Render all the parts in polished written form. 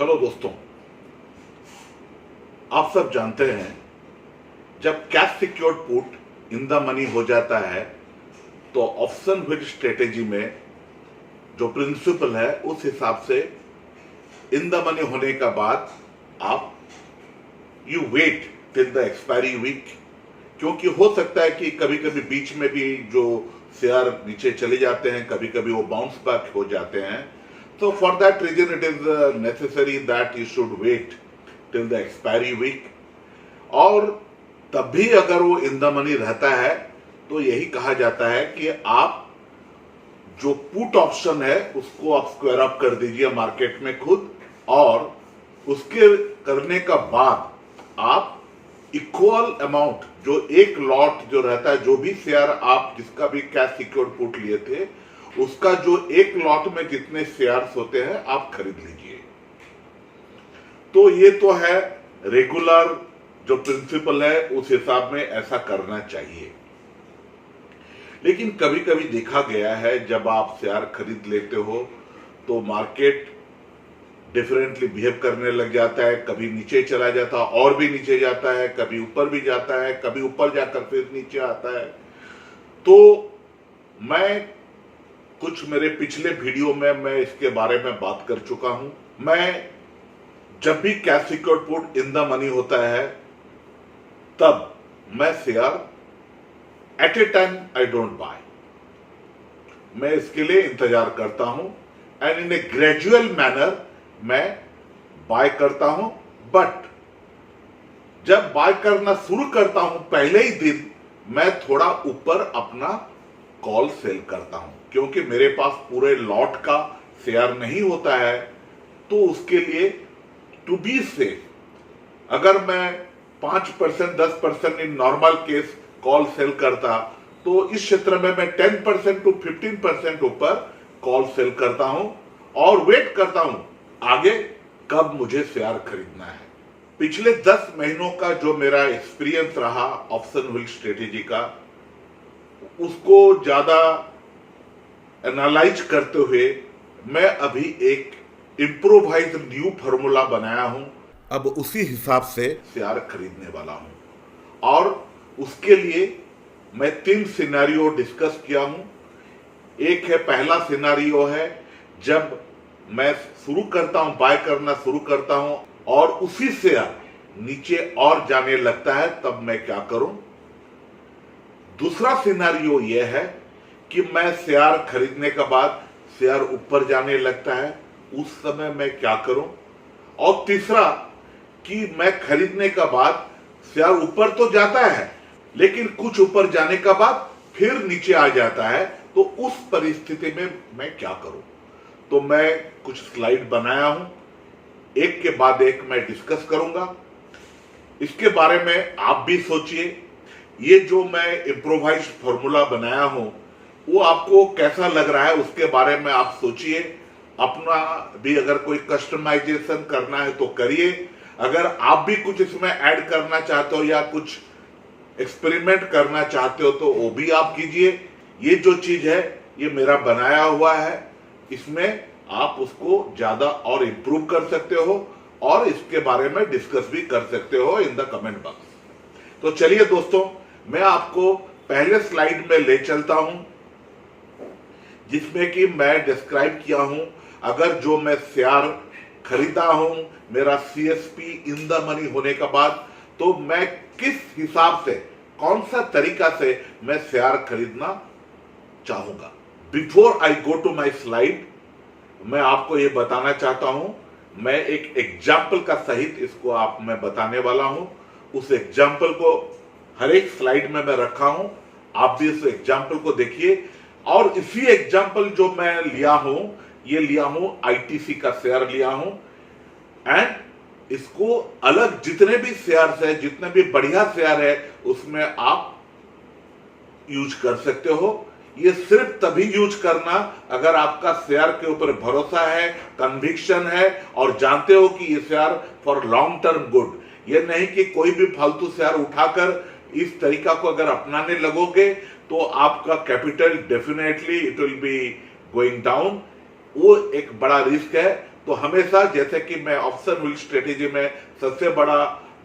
Hello दोस्तों, आप सब जानते हैं जब cash secured put in the money हो जाता है तो ऑप्शन व्हिच स्ट्रेटेजी में जो प्रिंसिपल है उस हिसाब से इन द मनी होने का बाद आप you wait till the expiry week, क्योंकि हो सकता है कि कभी कभी बीच में भी जो शेयर नीचे चले जाते हैं, कभी कभी वो बाउंस बैक हो जाते हैं। तो for that reason it is necessary that you should wait till the expiry week. और तब भी अगर वो इन द मनी रहता है तो यही कहा जाता है कि आप जो पुट ऑप्शन है उसको आप स्क्वायर अप कर दीजिए मार्केट में खुद, और उसके करने का बाद आप इक्वल अमाउंट जो एक लॉट जो रहता है, जो भी शेयर आप जिसका भी कैश सिक्योर्ड पुट लिए थे उसका जो एक लॉट में जितने शेयर्स होते हैं आप खरीद लीजिए। तो ये तो है रेगुलर जो प्रिंसिपल है, उस हिसाब में ऐसा करना चाहिए। लेकिन कभी कभी देखा गया है जब आप शेयर खरीद लेते हो तो मार्केट डिफरेंटली बिहेव करने लग जाता है, कभी नीचे चला जाता है और भी नीचे जाता है, कभी ऊपर भी जाता है, कभी ऊपर जाकर फिर नीचे आता है। तो मैं कुछ मेरे पिछले वीडियो में मैं इसके बारे में बात कर चुका हूं। मैं जब भी cash secured put in the money होता है तब मैं share eight A time I don't buy, मैं इसके लिए इंतजार करता हूं and in A gradual manner मैं बाय करता हूं। बट जब बाय करना शुरू करता हूं पहले ही दिन मैं थोड़ा ऊपर अपना कॉल सेल करता हूं, क्योंकि मेरे पास पूरे लॉट का शेयर नहीं होता है। तो उसके लिए टू बी सेफ अगर मैं 5% 10% in normal case call sell करता तो इस क्षेत्र में मैं 10% टू 15% ऊपर कॉल सेल करता हूं और वेट करता हूं आगे कब मुझे शेयर खरीदना है। पिछले 10 महीनों का जो मेरा एक्सपीरियंस रहा ऑप्शन व्हील स्ट्रेटेजी का, उसको ज्यादा एनालाइज करते हुए मैं अभी एक इम्प्रोवाइज न्यू फॉर्मूला बनाया हूं। अब उसी हिसाब से शेयर खरीदने वाला हूं और उसके लिए मैं 3 सिनेरियो डिस्कस किया हूं। एक है, पहला सिनेरियो है जब मैं शुरू करता हूं, बाय करना शुरू करता हूं और उसी शेयर नीचे और जाने लगता है, तब मैं क्या करूं। दूसरा सिनेरियो यह है कि मैं शेयर खरीदने के बाद शेयर ऊपर जाने लगता है, उस समय मैं क्या करूं। और तीसरा कि मैं खरीदने के बाद शेयर ऊपर तो जाता है लेकिन कुछ ऊपर जाने के बाद फिर नीचे आ जाता है, तो उस परिस्थिति में मैं क्या करूं। तो मैं कुछ स्लाइड बनाया हूं, एक के बाद एक मैं डिस्कस करूंगा। इसके बारे में आप भी सोचिए। ये जो मैं इम्प्रोवाइज फॉर्मूला बनाया हूं वो आपको कैसा लग रहा है उसके बारे में आप सोचिए। अपना भी अगर कोई कस्टमाइजेशन करना है तो करिए। अगर आप भी कुछ इसमें ऐड करना चाहते हो या कुछ एक्सपेरिमेंट करना चाहते हो तो वो भी आप कीजिए। ये जो चीज है ये मेरा बनाया हुआ है, इसमें आप उसको ज्यादा और इंप्रूव कर सकते हो और इसके बारे में डिस्कस भी कर सकते हो इन द कमेंट बॉक्स। तो चलिए दोस्तों, मैं आपको पहले स्लाइड में ले चलता हूं जिसमें कि मैं डिस्क्राइब किया हूं अगर जो मैं शेयर खरीदा हूं मेरा सीएसपी इन द मनी होने के बाद, तो मैं किस हिसाब से, कौन सा तरीका से मैं शेयर खरीदना चाहूंगा। Before I go to my slide, मैं आपको ये बताना चाहता हूं, मैं एक एग्जाम्पल का सहित इसको आप मैं बताने वाला हूं। उस एग्जाम्पल को हर एक स्लाइड में मैं रखा हूं, आप भी इस एग्जाम्पल को देखिए। और इसी एग्जाम्पल जो मैं लिया हूं, ये लिया हूं आईटीसी का शेयर लिया हूं एंड इसको अलग जितने भी शेयर्स है, जितने भी बढ़िया शेयर है उसमें आप यूज कर सकते हो। ये सिर्फ तभी यूज करना अगर आपका शेयर के ऊपर भरोसा है, कन्विक्शन है और जानते हो कि ये share for long term good. ये नहीं कि कोई भी फालतू शेयर उठाकर इस तरीका को अगर अपनाने लगोगे तो आपका capital definitely it will be going down, वो एक बड़ा रिस्क है। तो तो हमेशा, जैसे कि मैं ऑप्शन व्हील स्ट्रेटेजी में सबसे बड़ा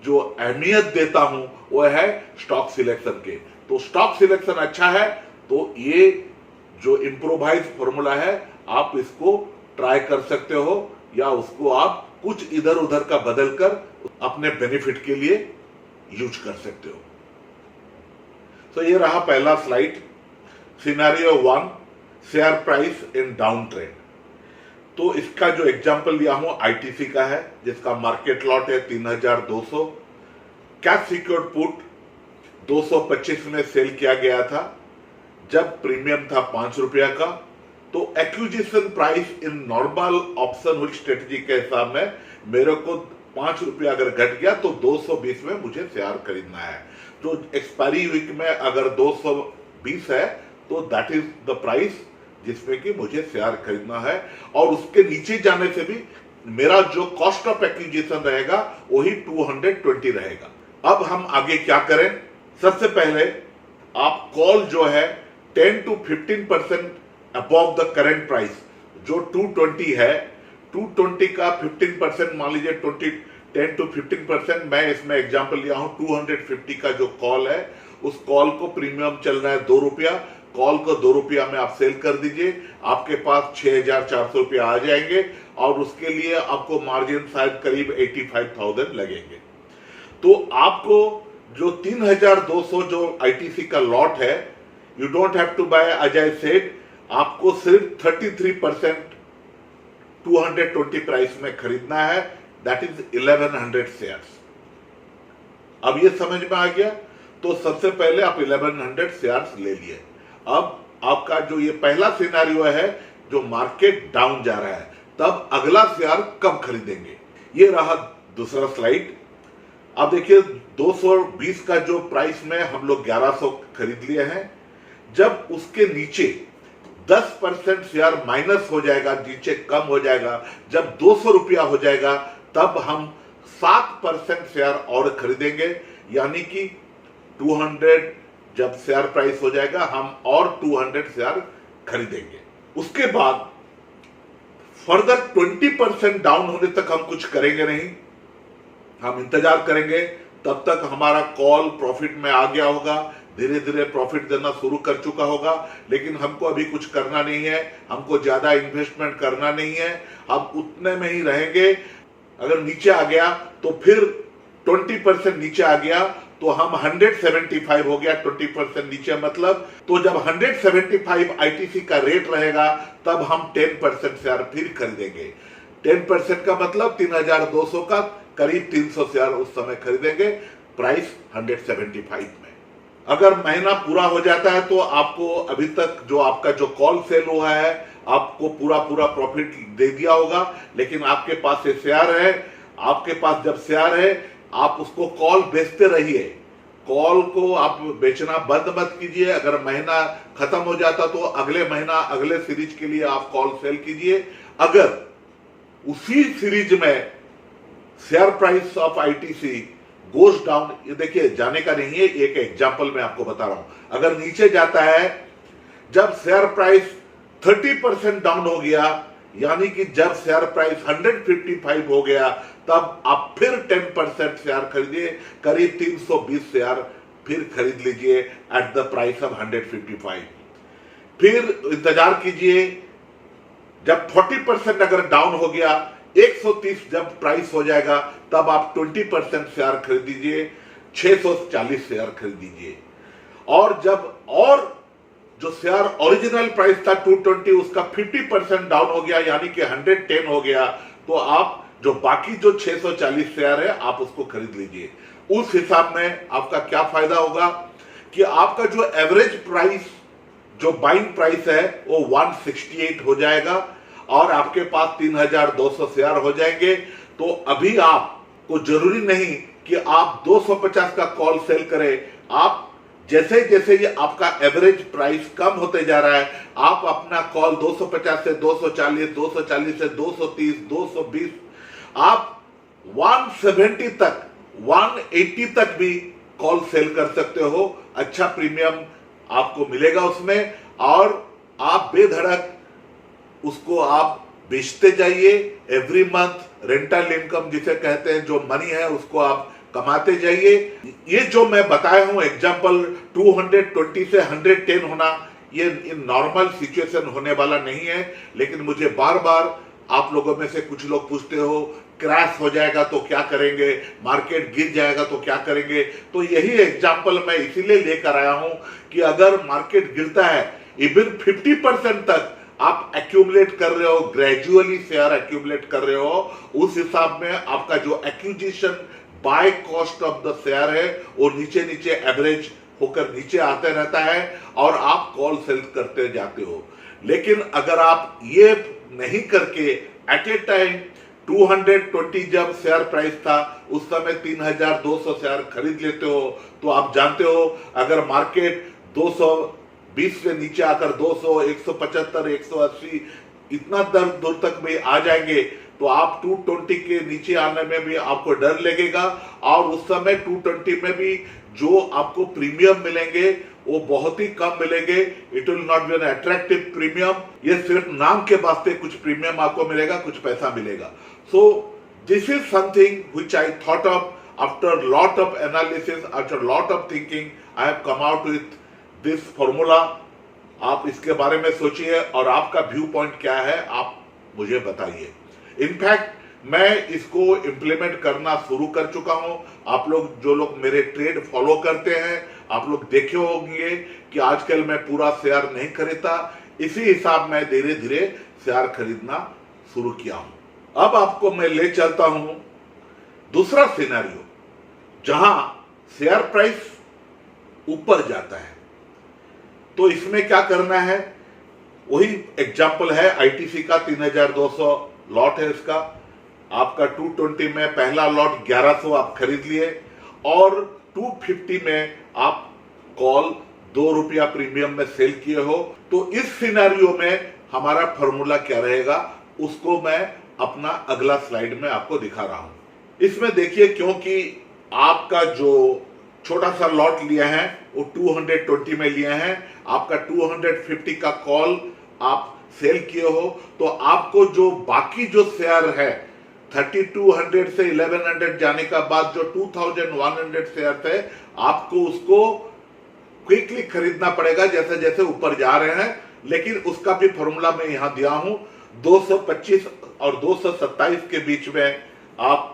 जो अहमियत देता हूं वो है स्टॉक सिलेक्शन के। तो स्टॉक सिलेक्शन अच्छा है तो ये जो इम्प्रोवाइज फॉर्मूला है आप इसको ट्राई कर सकते हो, या उसको आप कुछ इधर उधर का बदल कर अपने बेनिफिट के लिए यूज कर सकते हो। तो ये रहा पहला slide, scenario 1, share price in down trend. तो इसका जो एग्जांपल लिया हूं आईटीसी का है, जिसका मार्केट लॉट है 3200। कैश सिक्योर्ड पुट 225 में सेल किया गया था जब प्रीमियम था 5 रुपया का। तो acquisition price in normal option wheel strategy के हिसाब में मेरे को 5 रुपया अगर घट गया तो 220 में मुझे शेयर खरीदना है। तो एक्सपायरी वीक में अगर 220 है तो दैट इज द प्राइस जिसमें कि मुझे शेयर खरीदना है, और उसके नीचे जाने से भी मेरा जो कॉस्ट ऑफ एक्विजिशन रहेगा वही 220 रहेगा। अब हम आगे क्या करें? सबसे पहले आप कॉल जो है 10 to 15% above the current price, जो 220 है, 220 का 15% मान लीजिए 10 to 15%। मैं इसमें एग्जांपल लिया हूं 250 का जो कॉल है, उस कॉल को प्रीमियम चल रहा है 2 रुपया, कॉल को 2 रुपया में आप सेल कर दीजिए, आपके पास 6400 रुपया आ जाएंगे, और उसके लिए आपको मार्जिन शायद करीब 85,000 लगेंगे। तो आपको जो 3200 जो आईटीसी का लॉट है, you don't have to buy, Ajay said, आपको सिर्फ 33% 220 प्राइस में खरीदना है, दैट इज 1100 शेयर्स। अब ये समझ में आ गया? तो सबसे पहले आप 1100 शेयर्स ले लिए। अब आपका जो ये पहला सिनेरियो है, जो मार्केट डाउन जा रहा है, तब अगला शेयर कब खरीदेंगे? ये रहा दूसरा स्लाइड। अब देखिए 220 का जो प्राइस में हम लोग 1100 खरीद लिए हैं, जब उसके नीचे 10% शेयर माइनस हो जाएगा, नीचे कम हो जाएगा, जब 200 रुपया हो जाएगा तब हम 7% शेयर और खरीदेंगे, यानी कि 200 जब शेयर प्राइस हो जाएगा हम और 200 शेयर खरीदेंगे। उसके बाद फर्दर 20% डाउन होने तक हम कुछ करेंगे नहीं, हम इंतजार करेंगे, तब तक हमारा कॉल प्रॉफिट में आ गया होगा, धीरे धीरे प्रॉफिट देना शुरू कर चुका होगा, लेकिन हमको अभी कुछ करना नहीं है, हमको ज्यादा इन्वेस्टमेंट करना नहीं है, हम उतने में ही रहेंगे। अगर नीचे आ गया तो फिर 20% नीचे आ गया तो हम 175 हो गया, 20% नीचे मतलब, तो जब 175 आईटीसी का रेट रहेगा तब हम 10% शेयर फिर खरीदेंगे। 10% का मतलब 3200 का करीब 300 शेयर उस समय खरीदेंगे, प्राइस 175 में। अगर महीना पूरा हो जाता है तो आपको अभी तक जो आपका जो कॉल सेल हुआ है आपको पूरा प्रॉफिट दे दिया होगा, लेकिन आपके पास से शेयर है, आपके पास जब शेयर है आप उसको कॉल बेचते रहिए, कॉल को आप बेचना बंद मत कीजिए। अगर महीना खत्म हो जाता तो अगले महीना अगले सीरीज के लिए आप कॉल सेल कीजिए। अगर उसी सीरीज में share price of ITC goes down, ये देखिए जाने का नहीं है, एक एग्जांपल मैं आपको बता रहा हूं, अगर नीचे जाता है, जब शेयर प्राइस 30% डाउन हो गया, यानी कि जब शेयर प्राइस 155 हो गया, तब आप फिर 10% शेयर खरीदिए, करीब 320 शेयर फिर खरीद लीजिए एट द प्राइस ऑफ 155। फिर इंतजार कीजिए, जब 40% अगर डाउन हो गया, 130 जब प्राइस हो जाएगा तब आप 20% शेयर खरीदिए, 640 शेयर खरीदिए। और जब और जो शेयर ओरिजिनल प्राइस था 220, उसका 50% डाउन हो गया, यानी कि 110 हो गया, तो आप जो बाकी जो 640 शेयर है आप उसको खरीद लीजिए। उस हिसाब में आपका क्या फायदा होगा कि आपका जो एवरेज प्राइस, जो बाइंग प्राइस है वो 168 हो जाएगा, और आपके पास 3200 शेयर हो जाएंगे। तो अभी आपको जरूरी नहीं कि आप 250 का कॉल सेल करें, आप जैसे जैसे ये आपका एवरेज प्राइस कम होते जा रहा है, आप अपना कॉल 250 से 240, 240 से 230, 220, आप 170 तक, 180 तक भी कॉल सेल कर सकते हो। अच्छा प्रीमियम आपको मिलेगा उसमें, और आप बेधड़क उसको आप बेचते जाइए, एवरी मंथ रेंटल इनकम जिसे कहते हैं, जो मनी है उसको आप कमाते जाइए। ये जो मैं बताया हूं एग्जांपल 220 से 110 होना, ये नॉर्मल सिचुएशन होने वाला नहीं है। लेकिन मुझे बार बार आप लोगों में से कुछ लोग पूछते हो क्रैश हो जाएगा तो क्या करेंगे, मार्केट गिर जाएगा तो क्या करेंगे। तो यही एग्जांपल मैं इसीलिए लेकर आया हूं कि अगर मार्केट गिरता है इवन 50% तक आप एक्यूमुलेट कर रहे हो, ग्रेजुअली शेयर एक्यूमुलेट कर रहे हो, उस हिसाब में आपका जो acquisition by cost of the share है वो नीचे नीचे एवरेज होकर नीचे आते रहता है और आप कॉल सेल करते जाते हो। लेकिन अगर आप ये नहीं करके एट ए टाइम 220 जब शेयर प्राइस था उस समय 3200 शेयर खरीद लेते हो, तो आप जानते हो अगर मार्केट 220 से नीचे आकर 200, 175, 180 इतना दूर तक भी आ जाएंगे तो आप 220 के नीचे आने में भी आपको डर लगेगा। और उस समय 220 में भी जो आपको प्रीमियम मिलेंगे वो बहुत ही कम मिलेंगे। It will not be an attractive premium. ये सिर्फ नाम के वास्ते कुछ प्रीमियम आपको मिलेगा, कुछ पैसा मिलेगा। So this is something which I thought of after lot of analysis, after lot of thinking, I have come out with this formula. आप इसके बारे में सोचिए और आपका व्यू पॉइंट क्या है आप मुझे बताइए। इनफैक्ट मैं इसको इम्प्लीमेंट करना शुरू कर चुका हूं। आप लोग जो लोग मेरे ट्रेड फॉलो करते हैं, आप लोग देखे होंगे कि आजकल मैं पूरा शेयर नहीं खरीदता, इसी हिसाब में धीरे धीरे शेयर खरीदना शुरू किया हूं। अब आपको मैं ले चलता हूं दूसरा सिनेरियो जहां शेयर प्राइस ऊपर जाता है। तो इसमें क्या करना है, वही एग्जाम्पल है आईटीसी का 3200 लॉट है इसका। आपका 220 में पहला लॉट 1100 आप खरीद लिए और 250 में आप कॉल 2 रुपया प्रीमियम में सेल किए हो। तो इस सिनेरियो में हमारा फॉर्मूला क्या रहेगा उसको मैं अपना अगला स्लाइड में आपको दिखा रहा हूं। इसमें देखिए, क्योंकि आपका जो छोटा सा लॉट लिया है वो 220 में लिया है, आपका 250 का कॉल आप सेल किए हो, तो आपको जो बाकी जो शेयर है 3200 से 1100 जाने का बाद जो 2100 शेयर थे आपको उसको क्विकली खरीदना पड़ेगा जैसे जैसे ऊपर जा रहे हैं। लेकिन उसका भी फॉर्मूला मैं यहां दिया हूं, 225 और 227 के बीच में आप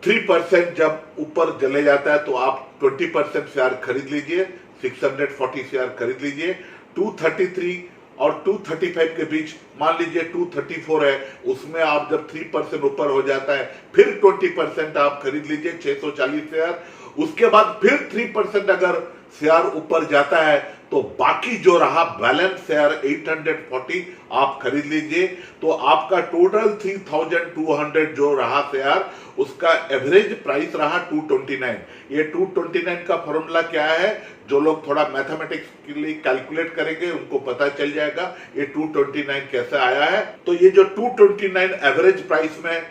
3% जब ऊपर चले जाता है तो आप 20% शेयर खरीद लीजिए, 640 शेयर खरीद लीजिए। 233 और 235 के बीच मान लीजिए 234 है, उसमें आप जब 3% ऊपर हो जाता है फिर 20% आप खरीद लीजिए, 640 शेयर। उसके बाद फिर 3% अगर शेयर ऊपर जाता है तो बाकी जो रहा बैलेंस शेयर 840 आप खरीद लीजिए। तो आपका टोटल 3200 जो रहा शेयर उसका एवरेज प्राइस रहा 229। ये 229 का फॉर्मूला क्या है, जो लोग थोड़ा मैथमेटिक्स के लिए कैलकुलेट करेंगे उनको पता चल जाएगा ये 229 कैसे आया है। तो ये जो 229 एवरेज प्राइस में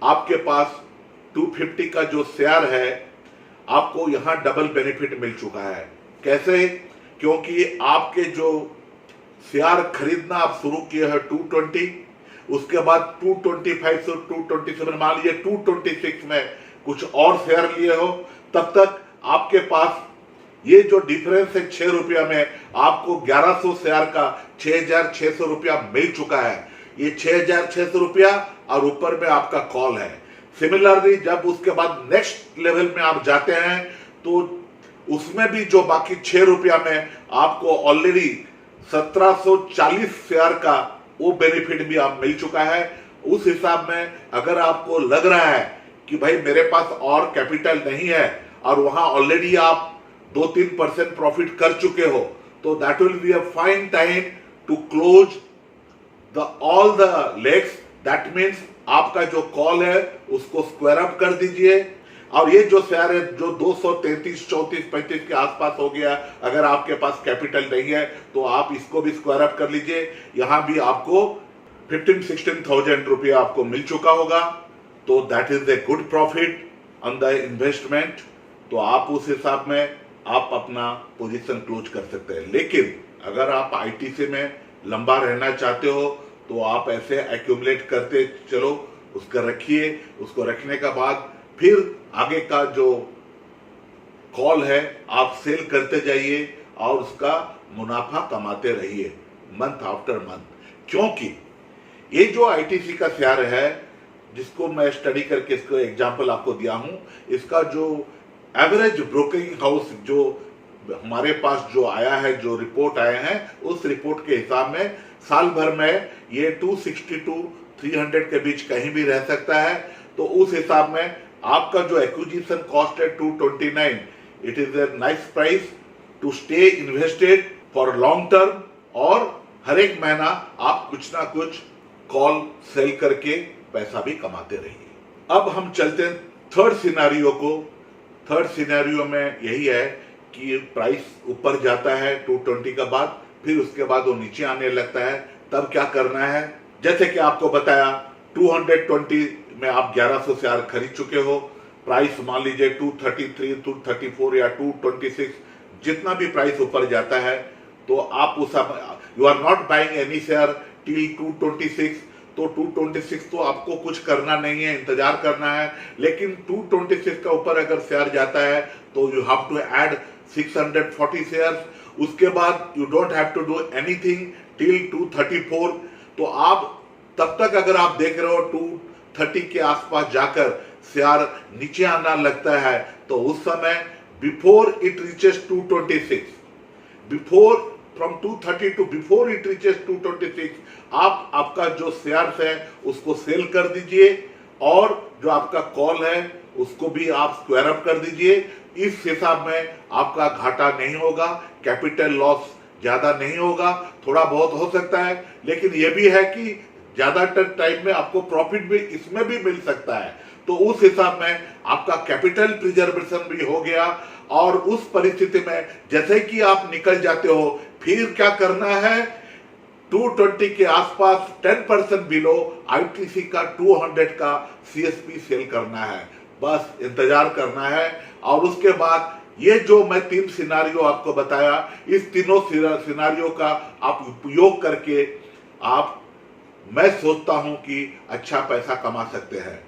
आपके पास 250 का जो शेयर है आपको यहां डबल बेनिफिट मिल चुका है। कैसे? क्योंकि आपके जो शेयर खरीदना आप शुरू किए हैं 220, उसके बाद 225 से 227 मान लीजिए 226 में कुछ और शेयर लिए हो, तब तक आपके पास ये जो डिफरेंस है 6 रुपया में आपको 1100 शेयर का 6600 रुपया मिल चुका है। ये 6600 रुपया और ऊपर में आपका कॉल है। सिमिलरली जब उसके बाद नेक्स्ट लेवल में आप जाते हैं तो उसमें भी जो बाकी 6 रुपया में आपको ऑलरेडी 1740 शेयर का वो बेनिफिट भी आप मिल चुका है। उस हिसाब में अगर आपको लग रहा है कि भाई मेरे पास और कैपिटल नहीं है और वहां ऑलरेडी आप 2-3% प्रॉफिट कर चुके हो, तो that will be a fine time to close all the legs. That means आपका जो कॉल है उसको स्क्वायर अप कर दीजिए। और ये जो शेयर है जो 233, 34, 35 के आसपास हो गया, अगर आपके पास कैपिटल नहीं है तो आप इसको भी स्क्वायर अप कर लीजिए। यहां भी आपको 15-16,000 रुपया आपको मिल चुका होगा। तो that is a good profit on the investment. तो आप उस हिसाब में आप अपना पोजीशन क्लोज कर सकते हैं। लेकिन अगर आप आईटीसी में लंबा रहना चाहते हो तो आप ऐसे एक्यूमुलेट करते चलो, उसका रखिए। उसको रखने का बाद फिर आगे का जो कॉल है आप सेल करते जाइए और उसका मुनाफा कमाते रहिए मंथ आफ्टर मंथ। क्योंकि ये जो आईटीसी का शेयर है, जिसको मैं स्टडी करके इसको एग्जांपल आपको दिया हूं, इसका जो एवरेज ब्रोकिंग हाउस जो हमारे पास जो आया है, जो रिपोर्ट आए हैं, उस रिपोर्ट के हिसाब में साल भर में ये 260 टू 300 के बीच कहीं भी रह सकता है। तो उस हिसाब में आपका जो एक्विजिशन कॉस्ट है 229, it is a nice price to stay invested for long term, और हर एक महीना आप कुछ ना कुछ कॉल सेल करके पैसा भी कमाते रहिए। अब हम चलते हैं थर्ड सिनेरियो को। थर्ड सिनेरियो में यही है कि प्राइस ऊपर जाता है 220 के बाद, फिर उसके बाद वो नीचे आने लगता है। तब क्या करना है? जैसे कि आपको बताया 220 में आप 1100 शेयर खरीद चुके हो, प्राइस मान लीजिए 233, 234 या 226, जितना भी प्राइस ऊपर जाता है, तो आप उस you are not buying any share till 226। तो 226 तो आपको कुछ करना नहीं है, इंतजार करना है। लेकिन 226 का ऊपर अगर शेयर जाता है तो you have to add 640 shares. उसके बाद you don't have to do anything till 234। तो आप तब तक अगर आप देख रहे हो 230 के आसपास जाकर शेयर नीचे आना लगता है, तो उस समय before it reaches 226, before from 230 to before it reaches 226, आप आपका जो शेयर्स है उसको सेल कर दीजिए, और जो आपका कॉल है उसको भी आप स्क्वायर अप कर दीजिए। इस हिसाब में आपका घाटा नहीं होगा, कैपिटल लॉस ज्यादा नहीं होगा, थोड़ा बहुत हो सकता है, लेकिन यह भी है कि ज्यादातर टाइम में आपको प्रॉफिट भी इसमें भी मिल सकता है। तो उस हिसाब में आपका कैपिटल प्रिजर्वेशन भी हो गया। और उस परिस्थिति में जैसे कि आप निकल जाते हो, फिर क्या करना है? 220 के आसपास 10% बिलो आईटीसी का 200 का सीएसपी सेल करना है। बस इंतजार करना है। और उसके बाद ये जो मैं 3 सिनारियो आपको बताया, इस तीनों सिनारियो का आप उपयोग करके आप, मैं सोचता हूं कि अच्छा पैसा कमा सकते हैं।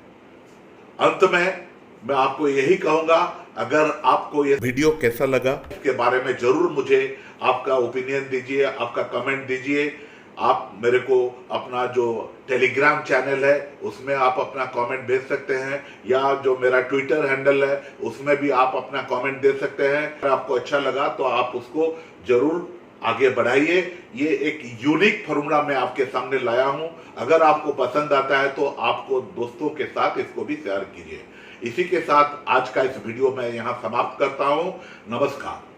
अंत में मैं आपको यही कहूंगा, अगर आपको ये वीडियो कैसा लगा इसके बारे में जरूर मुझे आपका ओपिनियन दीजिए, आपका कमेंट दीजिए। आप मेरे को अपना जो टेलीग्राम चैनल है उसमें आप अपना कमेंट भेज सकते हैं, या जो मेरा ट्विटर हैंडल है उसमें भी आप अपना कमेंट दे सकते हैं। अगर आपको अच्छा लगा तो आप उसको जरूर आगे बढ़ाइए। ये एक यूनिक फॉर्मूला मैं आपके सामने लाया हूं। अगर आपको पसंद आता है तो आपको दोस्तों के साथ इसको भी शेयर कीजिए। इसी के साथ आज का इस वीडियो मैं यहां समाप्त करता हूं। नमस्कार।